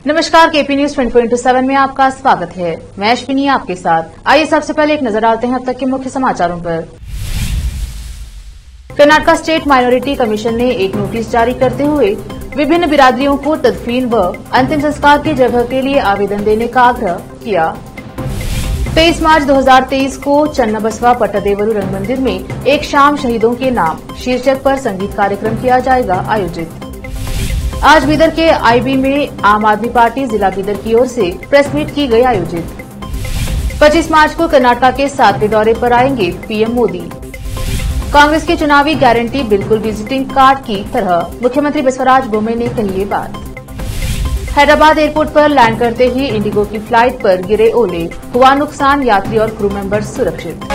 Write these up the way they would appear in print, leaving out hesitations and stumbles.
नमस्कार, KP news 24/7 में आपका स्वागत है। मैं अश्विनी आपके साथ। आइए सबसे पहले एक नजर डालते हैं अब तक के मुख्य समाचारों पर। कर्नाटका स्टेट माइनॉरिटी कमीशन ने एक नोटिस जारी करते हुए विभिन्न बिरादरियों को तदफीन व अंतिम संस्कार की जगह के लिए आवेदन देने का आग्रह किया। 23 मार्च 2023 को चन्नाबसवा पट्टादेवरू रंग मंदिर में एक शाम शहीदों के नाम शीर्षक पर संगीत कार्यक्रम किया जाएगा आयोजित। आज बीदर के आईबी में आम आदमी पार्टी जिला बीदर की ओर से प्रेस मीट की गई आयोजित। 25 मार्च को कर्नाटका के 7वें दौरे पर आएंगे पीएम मोदी। कांग्रेस की चुनावी गारंटी बिल्कुल विजिटिंग कार्ड की तरह, मुख्यमंत्री बसवराज बोम्मई ने कही ये बात। हैदराबाद एयरपोर्ट पर लैंड करते ही इंडिगो की फ्लाइट पर गिरे ओले, हुआ नुकसान, यात्री और क्रू मेंबर सुरक्षित।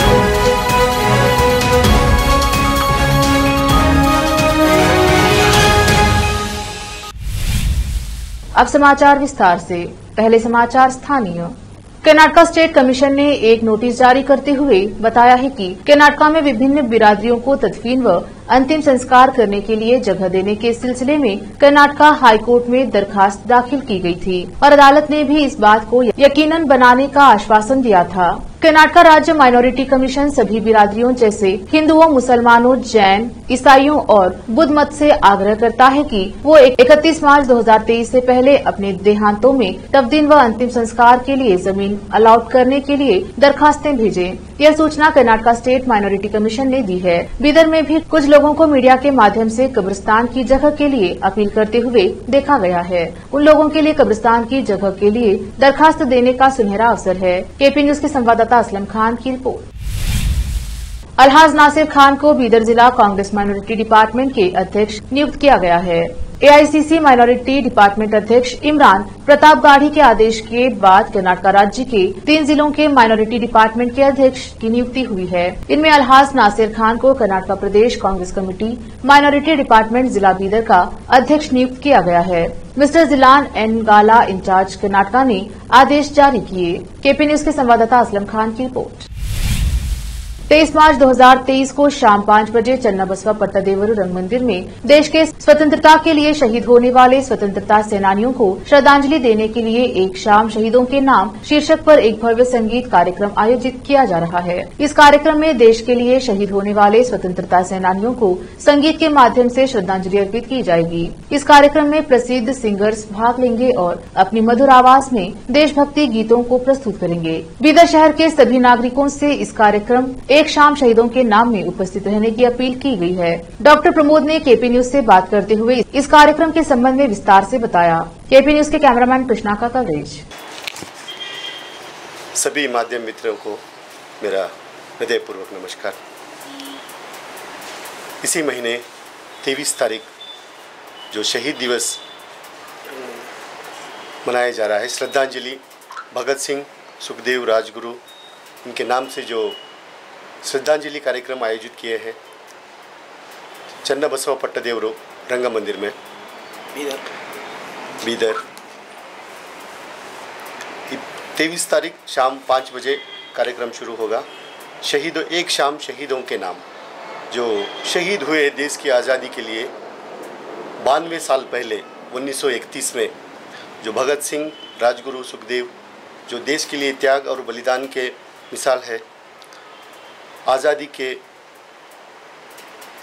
अब समाचार विस्तार से। पहले समाचार स्थानीय। कर्नाटका स्टेट कमीशन ने एक नोटिस जारी करते हुए बताया है कि कर्नाटका में विभिन्न बिरादरियों को तदफीन व अंतिम संस्कार करने के लिए जगह देने के सिलसिले में कर्नाटका हाईकोर्ट में दरखास्त दाखिल की गई थी और अदालत ने भी इस बात को यकीनन बनाने का आश्वासन दिया था। कर्नाटका राज्य माइनॉरिटी कमीशन सभी बिरादरियों जैसे हिंदुओं, मुसलमानों, जैन, ईसाइयों और बुद्ध मत से आग्रह करता है कि वो 31 मार्च 2023 से पहले अपने देहांतों में तब्दीन व अंतिम संस्कार के लिए जमीन अलॉट करने के लिए दरखास्तें भेजें। यह सूचना कर्नाटका स्टेट माइनॉरिटी कमीशन ने दी है। बीदर में भी कुछ लोगों को मीडिया के माध्यम से कब्रिस्तान की जगह के लिए अपील करते हुए देखा गया है। उन लोगों के लिए कब्रिस्तान की जगह के लिए दरखास्त देने का सुनहरा अवसर है। केपी न्यूज के संवाददाता असलम खान की रिपोर्ट। अलहाज नासिर खान को बीदर जिला कांग्रेस माइनॉरिटी डिपार्टमेंट के अध्यक्ष नियुक्त किया गया है। एआईसीसी माइनॉरिटी डिपार्टमेंट अध्यक्ष इमरान प्रताप गाढ़ी के आदेश के बाद कर्नाटका राज्य के 3 जिलों के माइनॉरिटी डिपार्टमेंट के अध्यक्ष की नियुक्ति हुई है। इनमें अलहाज नासिर खान को कर्नाटका प्रदेश कांग्रेस कमेटी माइनॉरिटी डिपार्टमेंट जिला बीदर का अध्यक्ष नियुक्त किया गया है। मिस्टर जिलान एन गाला इंचार्ज कर्नाटका ने आदेश जारी किए। केपी न्यूज के संवाददाता असलम खान की रिपोर्ट। 23 मार्च 2023 को शाम 5 बजे चन्नाबसवा पट्टादेवरू रंग मंदिर में देश के स्वतंत्रता के लिए शहीद होने वाले स्वतंत्रता सेनानियों को श्रद्धांजलि देने के लिए एक शाम शहीदों के नाम शीर्षक पर एक भव्य संगीत कार्यक्रम आयोजित किया जा रहा है। इस कार्यक्रम में देश के लिए शहीद होने वाले स्वतंत्रता सेनानियों को संगीत के माध्यम से श्रद्धांजलि अर्पित की जाएगी। इस कार्यक्रम में प्रसिद्ध सिंगर्स भाग लेंगे और अपनी मधुर आवाज में देशभक्ति गीतों को प्रस्तुत करेंगे। बीदर शहर के सभी नागरिकों से इस कार्यक्रम एक शाम शहीदों के नाम में उपस्थित रहने की अपील की गई है। डॉक्टर प्रमोद ने केपी न्यूज से बात करते हुए इस कार्यक्रम के संबंध में विस्तार से बताया। केपी न्यूज के कैमरामैन कृष्णा का कवरेज। सभी माध्यम मित्रों को मेरा हृदयपूर्वक नमस्कार। इसी महीने 23 तारीख जो शहीद दिवस मनाया जा रहा है, श्रद्धांजलि भगत सिंह, सुखदेव, राजगुरु, इनके नाम से जो श्रद्धांजलि कार्यक्रम आयोजित किए हैं चन्नाबसवा पट्टादेवरू रंग मंदिर में बीदर। 23 तारीख शाम 5 बजे कार्यक्रम शुरू होगा। शहीदों एक शाम शहीदों के नाम, जो शहीद हुए देश की आज़ादी के लिए 92 साल पहले 1931 में, जो भगत सिंह, राजगुरु, सुखदेव, जो देश के लिए त्याग और बलिदान के मिसाल है। आज़ादी के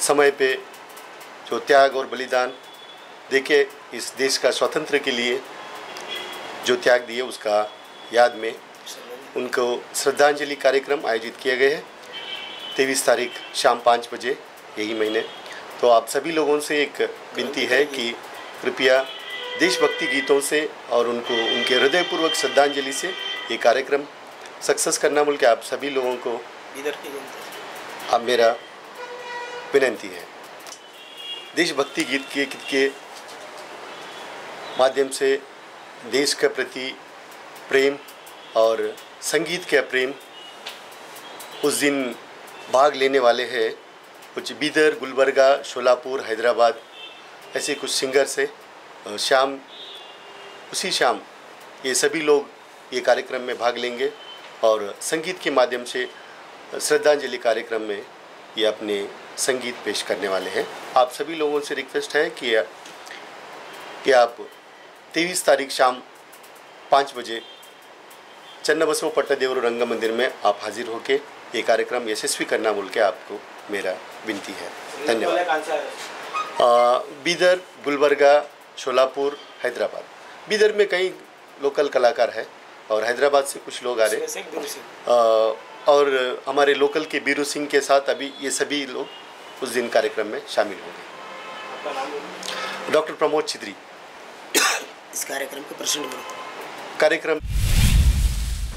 समय पे जो त्याग और बलिदान देके इस देश का स्वतंत्र के लिए जो त्याग दिए, उसका याद में उनको श्रद्धांजलि कार्यक्रम आयोजित किए गए हैं 23 तारीख शाम 5 बजे यही महीने। तो आप सभी लोगों से एक विनती है कि कृपया देशभक्ति गीतों से और उनको उनके हृदयपूर्वक श्रद्धांजलि से ये कार्यक्रम सक्सेस करना बोल के आप सभी लोगों को अब मेरा विनती है। देशभक्ति गीत के माध्यम से देश के प्रति प्रेम और संगीत का प्रेम उस दिन भाग लेने वाले हैं कुछ बीदर, गुलबर्गा, शोलापुर, हैदराबाद ऐसे कुछ सिंगर्स है। उसी शाम ये सभी लोग ये कार्यक्रम में भाग लेंगे और संगीत के माध्यम से श्रद्धांजलि कार्यक्रम में ये अपने संगीत पेश करने वाले हैं। आप सभी लोगों से रिक्वेस्ट है कि आप 23 तारीख शाम 5 बजे चन्नबसव पट्टदेवरू रंग मंदिर में आप हाजिर होके ये कार्यक्रम यशस्वी करना बोल के आपको मेरा विनती है। धन्यवाद। बीदर, गुलबर्गा, शोलापुर, हैदराबाद। बीदर में कई लोकल कलाकार हैं और हैदराबाद से कुछ लोग आ रहे और हमारे लोकल के बीरू सिंह के साथ अभी ये सभी लोग उस दिन कार्यक्रम में शामिल होंगे। डॉक्टर प्रमोद छिद्री। इस कार्यक्रम के प्रसंग में कार्यक्रम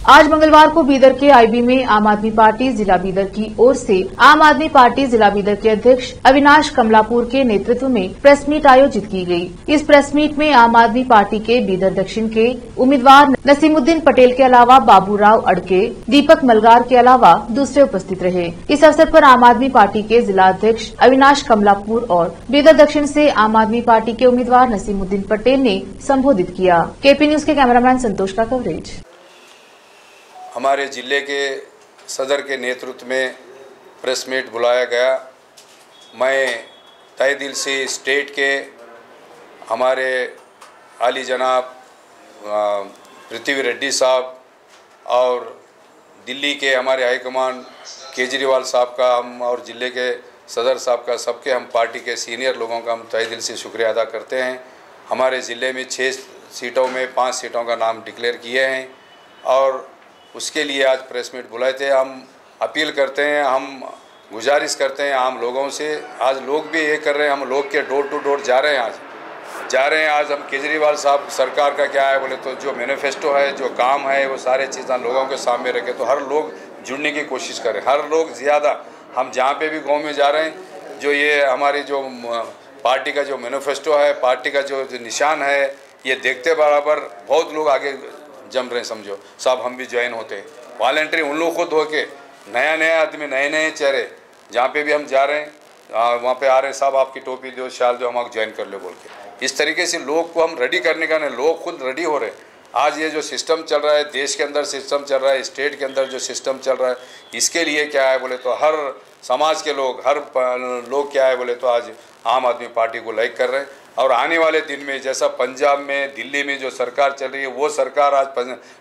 आज मंगलवार को बीदर के आईबी में आम आदमी पार्टी जिला बीदर की ओर से आम आदमी पार्टी जिला बीदर के अध्यक्ष अविनाश कमलापुर के नेतृत्व में प्रेस मीट आयोजित की गई। इस प्रेस मीट में आम आदमी पार्टी के बीदर दक्षिण के उम्मीदवार नसीमुद्दीन पटेल के अलावा बाबूराव अड़के, दीपक मलगार के अलावा दूसरे उपस्थित रहे। इस अवसर पर आम आदमी पार्टी के जिला अध्यक्ष अविनाश कमलापुर और बीदर दक्षिण से आम आदमी पार्टी के उम्मीदवार नसीमुद्दीन पटेल ने संबोधित किया। केपी न्यूज के कैमरामैन संतोष का कवरेज। हमारे ज़िले के सदर के नेतृत्व में प्रेस मीट बुलाया गया। मैं तहे दिल से स्टेट के हमारे आली जनाब पृथ्वी रेड्डी साहब और दिल्ली के हमारे हाईकमान केजरीवाल साहब का हम और ज़िले के सदर साहब का सबके हम पार्टी के सीनियर लोगों का हम तहे दिल से शुक्रिया अदा करते हैं। हमारे ज़िले में 6 सीटों में 5 सीटों का नाम डिक्लेयर किए हैं और उसके लिए आज प्रेस मीट बुलाए थे। हम अपील करते हैं, हम गुजारिश करते हैं आम लोगों से। आज लोग भी ये कर रहे हैं, हम लोग के डोर टू डोर जा रहे हैं। आज हम केजरीवाल साहब सरकार का क्या है बोले तो जो मैनिफेस्टो है, जो काम है, वो सारे चीज़ें लोगों के सामने रखे तो हर लोग जुड़ने की कोशिश करें। हर लोग ज़्यादा हम जहाँ पे भी गाँव में जा रहे हैं, जो ये हमारी जो पार्टी का जो मैनिफेस्टो है, पार्टी का जो निशान है, ये देखते बराबर बहुत लोग आगे जम रहे हैं। समझो साहब हम भी ज्वाइन होते हैं। वॉलंटरी उन लोग खुद होके नया आदमी, नए चेहरे जहाँ पे भी हम जा रहे हैं वहाँ पे आ रहे हैं, साहब आपकी टोपी दो, शाल दो, हम ज्वाइन कर लो बोल के। इस तरीके से लोग को हम रेडी करने का नहीं, लोग खुद रेडी हो रहे हैं। आज ये जो सिस्टम चल रहा है, देश के अंदर सिस्टम चल रहा है, स्टेट के अंदर जो सिस्टम चल रहा है, इसके लिए क्या है बोले तो हर समाज के लोग, हर लोग क्या है बोले तो आज आम आदमी पार्टी को लाइक कर रहे हैं। और आने वाले दिन में जैसा पंजाब में, दिल्ली में जो सरकार चल रही है, वो सरकार आज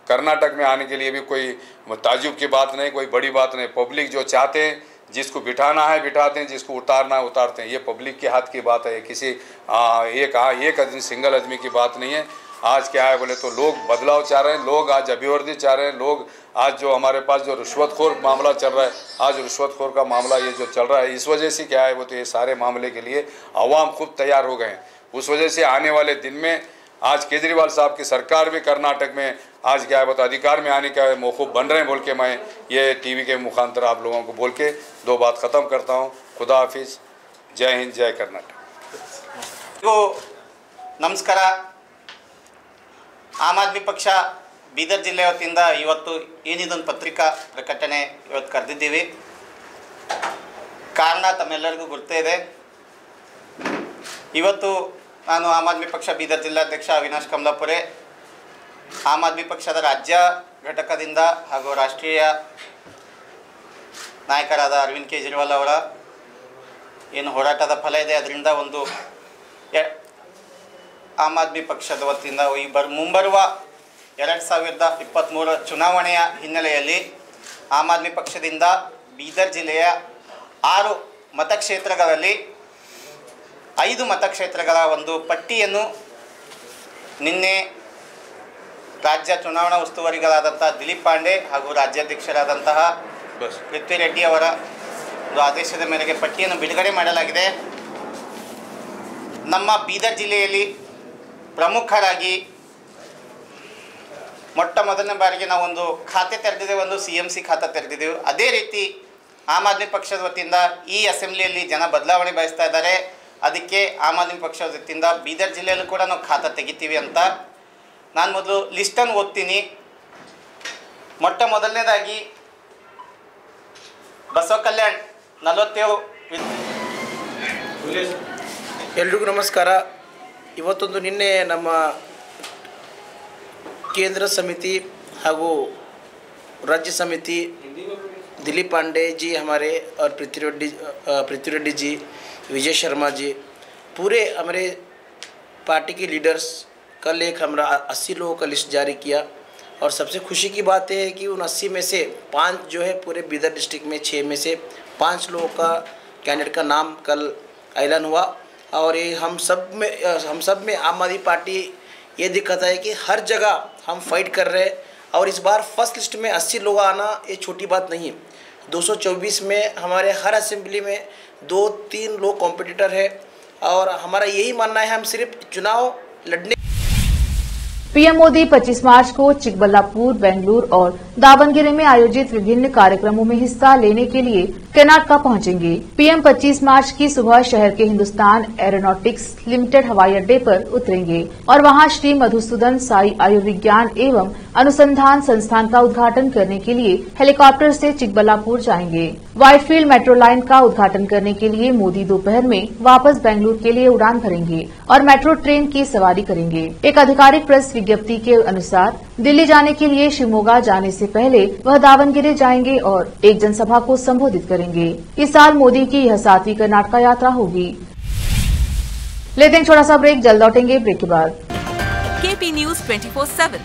कर्नाटक में आने के लिए भी कोई ताजुब की बात नहीं, कोई बड़ी बात नहीं। पब्लिक जो चाहते हैं, जिसको बिठाना है बिठाते हैं, जिसको उतारना है उतारते हैं। ये पब्लिक के हाथ की बात है, किसी एक आदमी, सिंगल आदमी की बात नहीं है। आज क्या है बोले तो लोग बदलाव चाह रहे हैं, लोग आज अभिवृद्धि चाह रहे हैं। लोग आज जो हमारे पास जो रिश्वतखोर मामला चल रहा है, आज रिश्वतखोर का मामला ये जो चल रहा है, इस वजह से क्या है वो तो ये सारे मामले के लिए अवाम खुद तैयार हो गए हैं। उस वजह से आने वाले दिन में आज केजरीवाल साहब की सरकार भी कर्नाटक में आज क्या है तो अधिकार में आने का मौकूफ बन रहे हैं बोल के मैं ये टीवी के मुखांतर आप लोगों को बोल के 2 बात ख़त्म करता हूँ। खुदा हाफिज़, जय हिंद, जय कर्नाटक। नमस्कार। ಆಮ್ ಆದ್ಮಿ ಪಕ್ಷ ಬೀದರ್ ಜಿಲ್ಲೆ ವತಿಯಿಂದ ಇವತ್ತು ಏನಿದೊಂದು ಪತ್ರಿಕಾ ಪ್ರಕಟಣೆ ಇವತ್ತು ಕರೆದಿದ್ದೀವಿ. ಕಾರಣ ತಮ್ಮೆಲ್ಲರಿಗೂ ಗೊತ್ತೇ ಇದೆ. ಇವತ್ತು ನಾನು ಆಮ್ ಆದ್ಮಿ ಪಕ್ಷ ಬೀದರ್ ಜಿಲ್ಲಾಧ್ಯಕ್ಷ ಅವಿನಾಶ್ ಕಮಲಾಪುರೆ, ಆಮ್ ಆದ್ಮಿ ಪಕ್ಷದ ರಾಜ್ಯ ಘಟಕದಿಂದ ಹಾಗೂ ರಾಷ್ಟ್ರೀಯ ನಾಯಕರಾದ ಅರವಿಂದ್ ಕೇಜ್ರಿವಾಲ್ ಅವರ ಏನು ಹೋರಾಟದ ಫಲ ಇದೆ, ಅದರಿಂದ ಒಂದು ಆಮ್ ಆದ್ಮಿ ಪಕ್ಷದ ವತಿಯಿಂದ ಮುಂಬರುವ 2023 ಚುನಾವಣೆಯ ಹಿನ್ನೆಲೆಯಲ್ಲಿ ಆಮ್ ಆದ್ಮಿ ಪಕ್ಷದಿಂದ ಬೀದರ್ ಜಿಲ್ಲೆಯ 6 ಮತಕ್ಷೇತ್ರಗಳಲ್ಲಿ 5 ಮತಕ್ಷೇತ್ರಗಳ ಒಂದು ಪಟ್ಟಿಯನ್ನು ನಿನ್ನೆ ರಾಜ್ಯ ಚುನಾವಣಾ ಉಸ್ತುವಾರಿಗಳಾದಂಥ ದಿಲೀಪ್ ಪಾಂಡೆ ಹಾಗೂ ರಾಜ್ಯಾಧ್ಯಕ್ಷರಾದಂತಹ ಪೃಥ್ವಿ ರೆಡ್ಡಿ ಅವರ ಒಂದು ಆದೇಶದ ಮೇರೆಗೆ ಪಟ್ಟಿಯನ್ನು ಬಿಡುಗಡೆ ಮಾಡಲಾಗಿದೆ. ನಮ್ಮ ಬೀದರ್ ಜಿಲ್ಲೆಯಲ್ಲಿ ಪ್ರಮುಖರಾಗಿ ಮೊಟ್ಟ ಮೊದಲನೇ ಬಾರಿಗೆ ನಾವು ಒಂದು ಖಾತೆ ತೆರೆದಿದ್ದೇವೆ, ಒಂದು CMC ಖಾತೆ ತೆರೆದಿದ್ದೇವೆ. ಅದೇ ರೀತಿ ಆಮ್ ಆದ್ಮಿ ಪಕ್ಷದ ವತಿಯಿಂದ ಈ ಅಸೆಂಬ್ಲಿಯಲ್ಲಿ ಜನ ಬದಲಾವಣೆ ಬಯಸ್ತಾ ಇದ್ದಾರೆ. ಅದಕ್ಕೆ ಆಮ್ ಆದ್ಮಿ ಪಕ್ಷದ ವತಿಯಿಂದ ಬೀದರ್ ಜಿಲ್ಲೆಯಲ್ಲೂ ಕೂಡ ನಾವು ಖಾತೆ ತೆಗಿತೀವಿ ಅಂತ ನಾನು ಮೊದಲು ಲಿಸ್ಟನ್ನು ಓದ್ತೀನಿ. ಮೊಟ್ಟ ಮೊದಲನೇದಾಗಿ ಬಸವ ಕಲ್ಯಾಣ್ 47. ಎಲ್ರಿಗೂ ನಮಸ್ಕಾರ. ಇವತ್ತೊಂದು ನಿನ್ನೆ ನಮ್ಮ ಕೇಂದ್ರ ಸಮಿತಿ ಹಾಗೂ राज्य समिति दिलीप पांडे जी हमारे और पृथ्वी रेड्डी जी, विजय शर्मा जी, पूरे हमारे पार्टी के लीडर्स कल एक हमरा 80 लोगों का लिस्ट जारी किया और सबसे खुशी की बात यह है कि उन 80 में से 5 जो है पूरे बीदर डिस्ट्रिक्ट में 6 में से 5 लोगों का कैंडिडेट का नाम कल ऐलान हुआ। और ये हम सब में आम आदमी पार्टी ये दिखाता है कि हर जगह हम फाइट कर रहे हैं। और इस बार फर्स्ट लिस्ट में 80 लोग आना ये छोटी बात नहीं है। 224 में हमारे हर असेंबली में 2-3 लोग कॉम्पिटिटर है और हमारा यही मानना है हम सिर्फ चुनाव लड़ने। पीएम मोदी 25 मार्च को चिकबल्लापुर, बेंगलुरु और दावनगिरी में आयोजित विभिन्न कार्यक्रमों में हिस्सा लेने के लिए कर्नाटका पहुंचेंगे। पीएम 25 मार्च की सुबह शहर के हिंदुस्तान एरोनॉटिक्स लिमिटेड हवाई अड्डे पर उतरेंगे और वहां श्री मधुसूदन साई आयुर्विज्ञान एवं अनुसंधान संस्थान का उद्घाटन करने के लिए हेलीकॉप्टर से चिकबल्लापुर जाएंगे। व्हाइटफील्ड मेट्रो लाइन का उद्घाटन करने के लिए मोदी दोपहर में वापस बेंगलुरु के लिए उड़ान भरेंगे और मेट्रो ट्रेन की सवारी करेंगे। एक आधिकारिक प्रेस विज्ञप्ति के अनुसार दिल्ली जाने के लिए शिवमोगा जाने से पहले वह दावनगिरी जाएंगे और एक जनसभा को संबोधित करेंगे। इस साल मोदी की यह 7वीं कर्नाटका यात्रा होगी। लेते हैं छोटा सा ब्रेक, जल्द लौटेंगे ब्रेक के बाद। KP News 24/7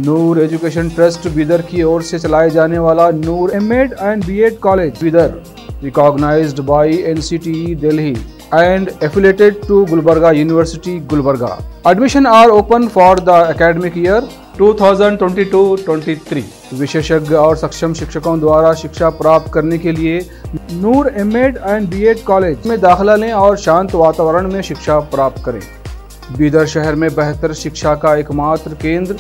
Noor education trust Bidar की ओर से चलाए जाने वाला Noor MEd and BEd college Bidar, recognised by NCTE Delhi and affiliated to Gulbarga University, Gulbarga. Admission are open for the academic year 2022-23. विशेषज्ञ और सक्षम शिक्षकों द्वारा शिक्षा प्राप्त करने के लिए नूर एमएड एंड बीएड कॉलेज में दाखिला लें और शांत वातावरण में शिक्षा प्राप्त करें। बीदर शहर में बेहतर शिक्षा का एकमात्र केंद्र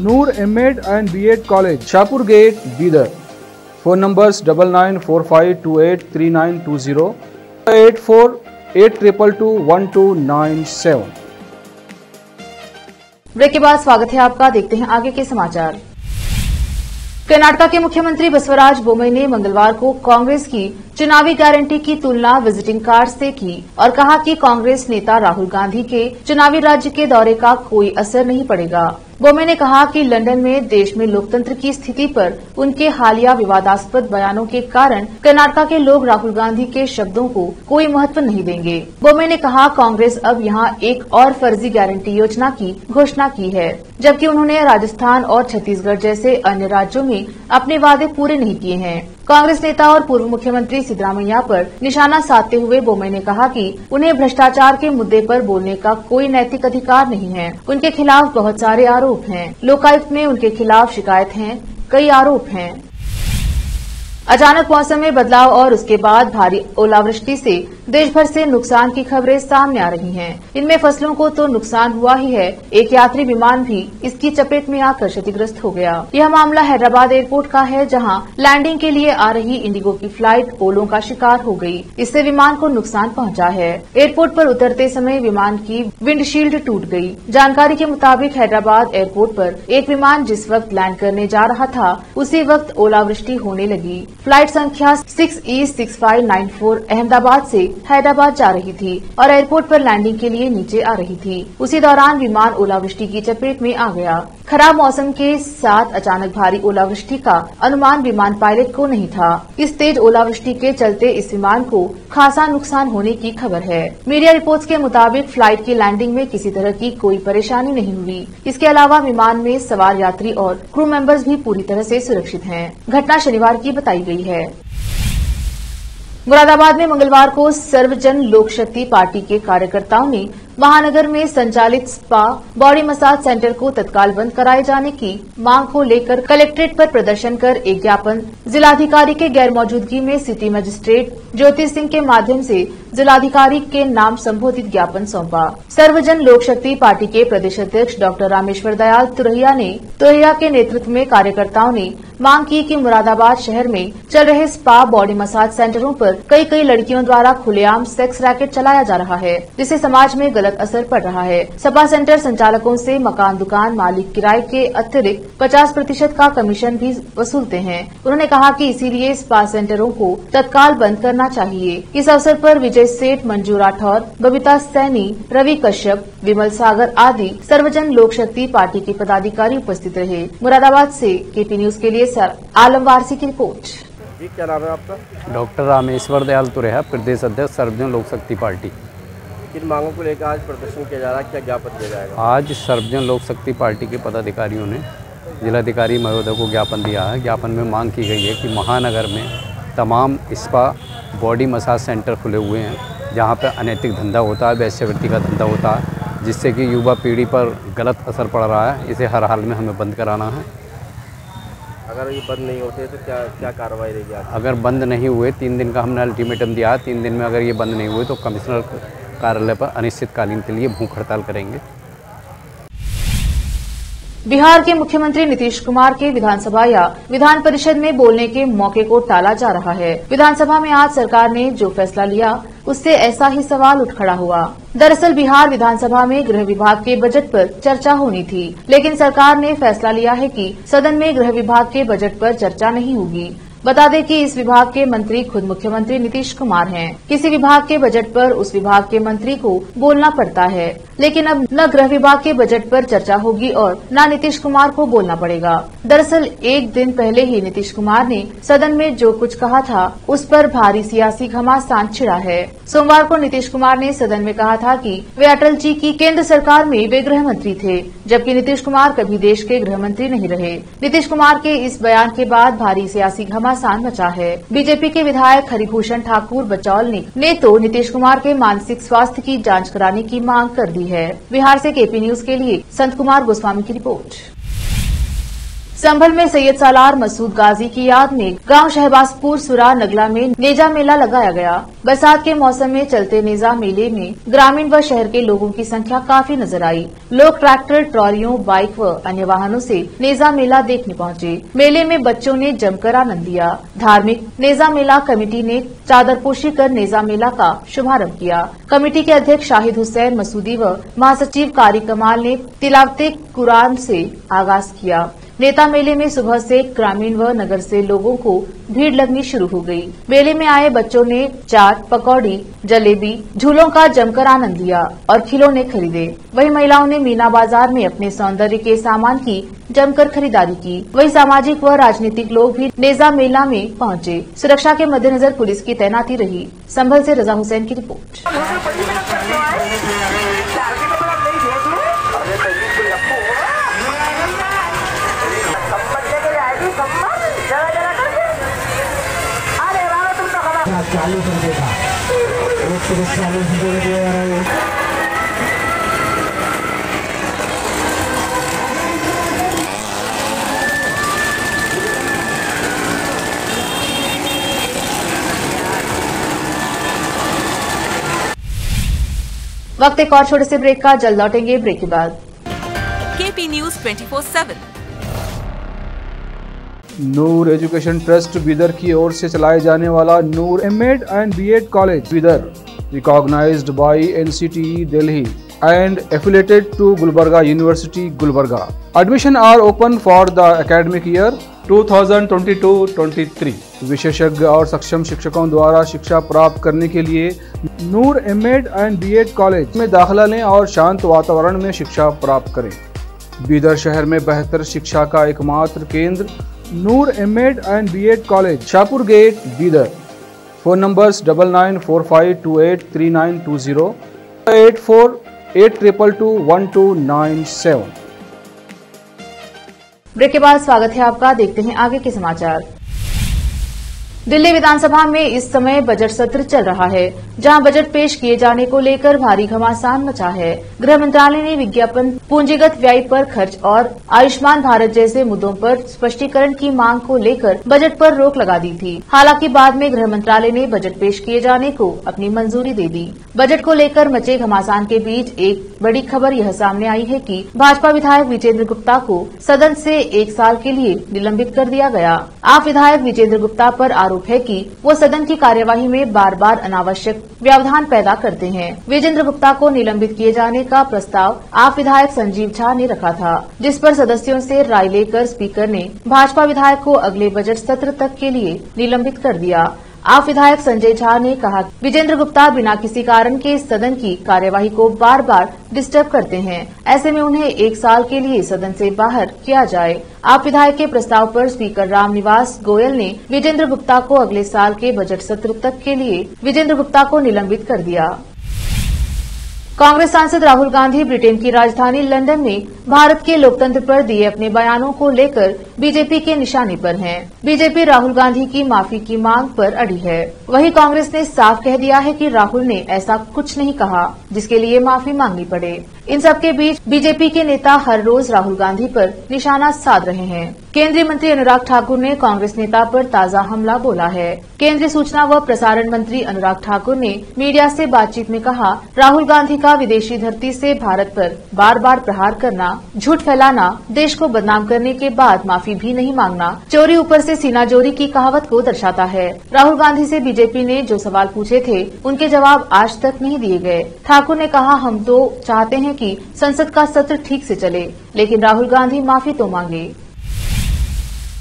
Noor MEd and BEd college, Shahpur gate, Bidar. Phone numbers 9945283920 8482221297। Break के बाद स्वागत है आपका। देखते हैं आगे के समाचार। कर्नाटका के मुख्यमंत्री बसवराज बोम्मई ने मंगलवार को कांग्रेस की चुनावी गारंटी की तुलना विजिटिंग कार्ड से की और कहा कि कांग्रेस नेता राहुल गांधी के चुनावी राज्य के दौरे का कोई असर नहीं पड़ेगा। बोम्मई ने कहा कि लंदन में देश में लोकतंत्र की स्थिति पर उनके हालिया विवादास्पद बयानों के कारण कर्नाटका के लोग राहुल गांधी के शब्दों को कोई महत्व नहीं देंगे। बोम्मई ने कहा कांग्रेस अब यहां एक और फर्जी गारंटी योजना की घोषणा की है, जबकि उन्होंने राजस्थान और छत्तीसगढ़ जैसे अन्य राज्यों में अपने वादे पूरे नहीं किए हैं। कांग्रेस नेता और पूर्व मुख्यमंत्री सिद्धरामैया पर निशाना साधते हुए बोम्मई ने कहा कि उन्हें भ्रष्टाचार के मुद्दे पर बोलने का कोई नैतिक अधिकार नहीं है। उनके खिलाफ बहुत सारे आरोप हैं। लोकायुक्त में उनके खिलाफ शिकायत हैं, कई आरोप हैं। अचानक मौसम में बदलाव और उसके बाद भारी ओलावृष्टि से देश भर से नुकसान की खबरें सामने आ रही हैं। इनमें फसलों को तो नुकसान हुआ ही है, एक यात्री विमान भी इसकी चपेट में आकर क्षतिग्रस्त हो गया। यह मामला हैदराबाद एयरपोर्ट का है, जहां लैंडिंग के लिए आ रही इंडिगो की फ्लाइट ओलों का शिकार हो गई। इससे विमान को नुकसान पहुंचा है। एयरपोर्ट पर उतरते समय विमान की विंडशील्ड टूट गई। जानकारी के मुताबिक हैदराबाद एयरपोर्ट पर एक विमान जिस वक्त लैंड करने जा रहा था, उसी वक्त ओलावृष्टि होने लगी। फ्लाइट संख्या 6E6594 अहमदाबाद से हैदराबाद जा रही थी और एयरपोर्ट पर लैंडिंग के लिए नीचे आ रही थी। उसी दौरान विमान ओलावृष्टि की चपेट में आ गया। खराब मौसम के साथ अचानक भारी ओलावृष्टि का अनुमान विमान पायलट को नहीं था। इस तेज ओलावृष्टि के चलते इस विमान को खासा नुकसान होने की खबर है। मीडिया रिपोर्ट्स के मुताबिक फ्लाइट की लैंडिंग में किसी तरह की कोई परेशानी नहीं हुई। इसके अलावा विमान में सवार यात्री और क्रू मेंबर्स भी पूरी तरह से सुरक्षित हैं। घटना शनिवार की बताई गई है। मुरादाबाद में मंगलवार को सर्वजन लोक शक्ति पार्टी के कार्यकर्ताओं ने महानगर में संचालित स्पा बॉडी मसाज सेंटर को तत्काल बंद कराए जाने की मांग को लेकर कलेक्ट्रेट पर प्रदर्शन कर एक ज्ञापन जिलाधिकारी के गैर मौजूदगी में सिटी मजिस्ट्रेट ज्योति सिंह के माध्यम से जिलाधिकारी के नाम संबोधित ज्ञापन सौंपा। सर्वजन लोक शक्ति पार्टी के प्रदेश अध्यक्ष डॉक्टर रामेश्वर दयाल तुरैया के नेतृत्व में कार्यकर्ताओं ने मांग की कि मुरादाबाद शहर में चल रहे स्पा बॉडी मसाज सेंटरों पर कई लड़कियों द्वारा खुलेआम सेक्स रैकेट चलाया जा रहा है, जिससे समाज में गलत असर पड़ रहा है। स्पा सेंटर संचालकों से मकान दुकान मालिक किराए के अतिरिक्त 50% का कमीशन भी वसूलते हैं। उन्होंने कहा कि इसीलिए स्पा सेंटरों को तत्काल बंद करना चाहिए। इस अवसर पर विजय सेठ, मंजू राठौर, बबीता सैनी, रवि कश्यप, विमल सागर आदि सर्वजन लोक शक्ति पार्टी के पदाधिकारी उपस्थित रहे। मुरादाबाद से केपी न्यूज के लिए आलम वारसी की रिपोर्ट। जी, क्या नाम है आपका? डॉक्टर रामेश्वर दयाल तुरैया, प्रदेश अध्यक्ष सर्वजन लोक शक्ति पार्टी। किन मांगों को लेकर आज प्रदर्शन किया जा रहा है, क्या ज्ञापन दिया जाएगा? आज सर्वजन लोक शक्ति पार्टी के पदाधिकारियों ने जिलाधिकारी महोदय को ज्ञापन दिया है। ज्ञापन में मांग की गई है कि महानगर में तमाम स्पा बॉडी मसाज सेंटर खुले हुए हैं जहां पर अनैतिक धंधा होता है, वेश्यावृत्ति का धंधा होता है, जिससे कि युवा पीढ़ी पर गलत असर पड़ रहा है। इसे हर हाल में हमें बंद कराना है। अगर ये बंद नहीं होते तो क्या कार्रवाई रहेगी? अगर बंद नहीं हुए, 3 दिन का हमने अल्टीमेटम दिया है, 3 दिन में अगर ये बंद नहीं हुए तो कमिश्नर कार्यालय पर अनिश्चितकालीन के लिए भूख हड़ताल करेंगे। बिहार के मुख्यमंत्री नीतीश कुमार के विधानसभा या विधान परिषद में बोलने के मौके को टाला जा रहा है। विधानसभा में आज सरकार ने जो फैसला लिया उससे ऐसा ही सवाल उठ खड़ा हुआ। दरअसल बिहार विधानसभा में गृह विभाग के बजट पर चर्चा होनी थी, लेकिन सरकार ने फैसला लिया है कि सदन में गृह विभाग के बजट पर चर्चा नहीं होगी। बता दें कि इस विभाग के मंत्री खुद मुख्यमंत्री नीतीश कुमार हैं। किसी विभाग के बजट पर उस विभाग के मंत्री को बोलना पड़ता है, लेकिन अब न गृह विभाग के बजट पर चर्चा होगी और न नीतीश कुमार को बोलना पड़ेगा। दरअसल एक दिन पहले ही नीतीश कुमार ने सदन में जो कुछ कहा था उस पर भारी सियासी घमासान छिड़ा है। सोमवार को नीतीश कुमार ने सदन में कहा था कि वे अटल जी की केंद्र सरकार में वे गृह मंत्री थे, जबकि नीतीश कुमार कभी देश के गृह मंत्री नहीं रहे। नीतीश कुमार के इस बयान के बाद भारी सियासी घमासान मचा है। बीजेपी के विधायक हरिभूषण ठाकुर बचौल ने तो नीतीश कुमार के मानसिक स्वास्थ्य की जांच कराने की मांग कर दी है। बिहार से केपी न्यूज के लिए संत कुमार गोस्वामी की रिपोर्ट। संभल में सैयद सालार मसूद गाजी की याद में गांव शहबाजपुर सुरा नगला में नेजा मेला लगाया गया। बरसात के मौसम में चलते नेजा मेले में ग्रामीण व शहर के लोगों की संख्या काफी नजर आई। लोग ट्रैक्टर, ट्रॉलियों, बाइक व अन्य वाहनों से नेजा मेला देखने पहुंचे। मेले में बच्चों ने जमकर आनंद लिया। धार्मिक नेजा मेला कमेटी ने चादरपोशी कर नेजा मेला का शुभारंभ किया। कमेटी के अध्यक्ष शाहिद हुसैन मसूदी व महासचिव कारी कमाल ने तिलावते कुरान से आगाज किया। नेता मेले में सुबह से ग्रामीण व नगर से लोगों को भीड़ लगनी शुरू हो गई। मेले में आए बच्चों ने चाट, पकौड़ी, जलेबी, झूलों का जमकर आनंद लिया और खिलौने खरीदे। वहीं महिलाओं ने मीना बाजार में अपने सौंदर्य के सामान की जमकर खरीदारी की। वहीं सामाजिक व राजनीतिक लोग भी नेजा मेला में पहुंचे। सुरक्षा के मद्देनजर पुलिस की तैनाती रही। संभल से रजा हुसैन की रिपोर्ट। चालू कर देगा वक्त एक और छोटे से ब्रेक का, जल्द लौटेंगे ब्रेक के बाद। KP news 24/7 Noor education trust Bidar की ओर से चलाए जाने वाला Noor MEd and BEd college Bidar, recognised by NCTE Delhi and affiliated to Gulbarga University, Gulbarga. Admission are open for the academic year 2022-23. विशेषज्ञ और सक्षम शिक्षकों द्वारा शिक्षा प्राप्त करने के लिए नूर एमएड एंड बीएड कॉलेज में दाखिला लें और शांत वातावरण में शिक्षा प्राप्त करें। बीदर शहर में बेहतर शिक्षा का एकमात्र केंद्र Noor MEd and BEd college, Shahpur gate, Bidar. Phone numbers 9945283920, 8482221297। Break के बाद स्वागत है आपका। देखते हैं आगे के समाचार। दिल्ली विधानसभा में इस समय बजट सत्र चल रहा है, जहां बजट पेश किए जाने को लेकर भारी घमासान मचा है। गृह मंत्रालय ने विज्ञापन, पूंजीगत व्यय पर खर्च और आयुष्मान भारत जैसे मुद्दों पर स्पष्टीकरण की मांग को लेकर बजट पर रोक लगा दी थी। हालांकि बाद में गृह मंत्रालय ने बजट पेश किए जाने को अपनी मंजूरी दे दी। बजट को लेकर मचे घमासान के बीच एक बड़ी खबर यह सामने आई है कि भाजपा विधायक विजेंद्र गुप्ता को सदन से 1 साल के लिए निलंबित कर दिया गया। आप विधायक विजेंद्र गुप्ता पर आरोप है कि वो सदन की कार्यवाही में बार बार अनावश्यक व्यवधान पैदा करते हैं। विजेंद्र गुप्ता को निलंबित किए जाने का प्रस्ताव आप विधायक संजीव झा ने रखा था, जिस पर सदस्यों से राय लेकर स्पीकर ने भाजपा विधायक को अगले बजट सत्र तक के लिए निलंबित कर दिया। आप विधायक संजय झा ने कहा विजेंद्र गुप्ता बिना किसी कारण के सदन की कार्यवाही को बार बार डिस्टर्ब करते हैं। ऐसे में उन्हें 1 साल के लिए सदन से बाहर किया जाए। आप विधायक के प्रस्ताव पर स्पीकर रामनिवास गोयल ने विजेंद्र गुप्ता को अगले साल के बजट सत्र तक के लिए विजेंद्र गुप्ता को निलंबित कर दिया। कांग्रेस सांसद राहुल गांधी ब्रिटेन की राजधानी लंदन में भारत के लोकतंत्र पर दिए अपने बयानों को लेकर बीजेपी के निशाने पर हैं। बीजेपी राहुल गांधी की माफी की मांग पर अड़ी है। वहीं कांग्रेस ने साफ कह दिया है कि राहुल ने ऐसा कुछ नहीं कहा जिसके लिए माफी मांगनी पड़े। इन सबके बीच बीजेपी के नेता हर रोज राहुल गांधी पर निशाना साध रहे हैं। केंद्रीय मंत्री अनुराग ठाकुर ने कांग्रेस नेता पर ताजा हमला बोला है। केंद्रीय सूचना व प्रसारण मंत्री अनुराग ठाकुर ने मीडिया से बातचीत में कहा, राहुल गांधी का विदेशी धरती से भारत पर बार बार प्रहार करना, झूठ फैलाना, देश को बदनाम करने के बाद माफी भी नहीं मांगना, चोरी ऊपर से सीना जोरी की कहावत को दर्शाता है। राहुल गांधी से बीजेपी ने जो सवाल पूछे थे उनके जवाब आज तक नहीं दिए गए। ठाकुर ने कहा, हम तो चाहते हैं कि संसद का सत्र ठीक से चले, लेकिन राहुल गांधी माफी तो मांगे।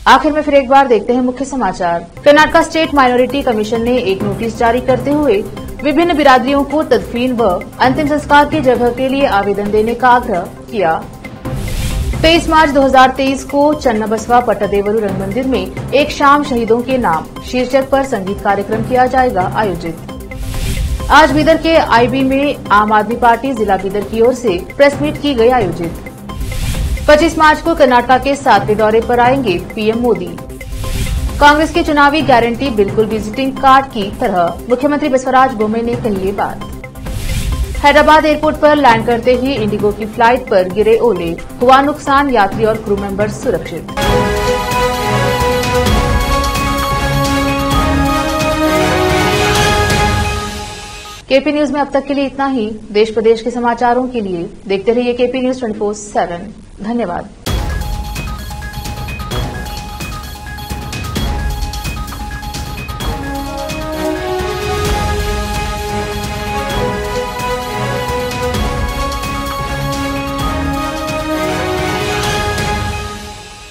आखिर में फिर एक बार देखते हैं मुख्य समाचार। कर्नाटका स्टेट माइनॉरिटी कमीशन ने एक नोटिस जारी करते हुए विभिन्न बिरादरियों को तदफीन व अंतिम संस्कार की जगह के लिए आवेदन देने का आग्रह किया। 23 मार्च 2023 को चन्नाबसवा पट्टादेवरू रंगमंदिर में एक शाम शहीदों के नाम शीर्षक पर संगीत कार्यक्रम किया जाएगा आयोजित। आज बीदर के आईबी में आम आदमी पार्टी जिला बीदर की ओर से प्रेस मीट की गई आयोजित। 25 मार्च को कर्नाटका के 7वें दौरे पर आएंगे पीएम मोदी। कांग्रेस की चुनावी गारंटी बिल्कुल विजिटिंग कार्ड की तरह, मुख्यमंत्री बसवराज बोम्मई ने कही ये बात। हैदराबाद एयरपोर्ट पर लैंड करते ही इंडिगो की फ्लाइट पर गिरे ओले, हुआ नुकसान, यात्री और क्रू मेंबर्स सुरक्षित। केपी न्यूज में अब तक के लिए इतना ही। देश प्रदेश के समाचारों के लिए देखते रहिए केपी न्यूज 24/7। धन्यवाद।